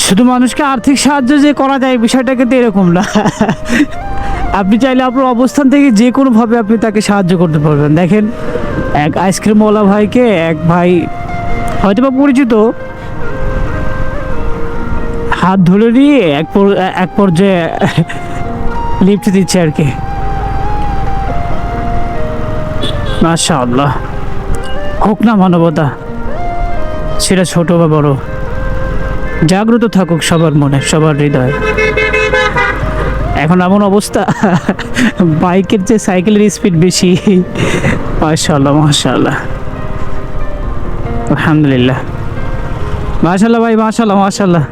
শুধু মানুষকে আর্থিক সাহায্য যে করা যায় বিষয়টা কিন্তু এরকম না। আপনি চাইলে আপনার অবস্থান থেকে যে কোনোভাবে আপনি তাকে সাহায্য করতে পারবেন। দেখেন, এক আইসক্রিমওয়ালা ভাইকে এক ভাই হয়তো বা পরিচিত, হাত ধরে নিয়ে এক পর্যায়ে লিফট দিচ্ছে আর কি। মাশাআল্লাহ, হোক না মানবতা, সেটা ছোট বা বড়, জাগ্রত থাকুক সবার মনে, সবার হৃদয়ে। এখন এমন অবস্থা, বাইকের চেয়ে সাইকেলের স্পিড বেশি। মাশাআল্লাহ মাশাআল্লাহ, আলহামদুলিল্লাহ, মাশাআল্লাহ ভাই, মাশাআল্লাহ মাশাআল্লাহ।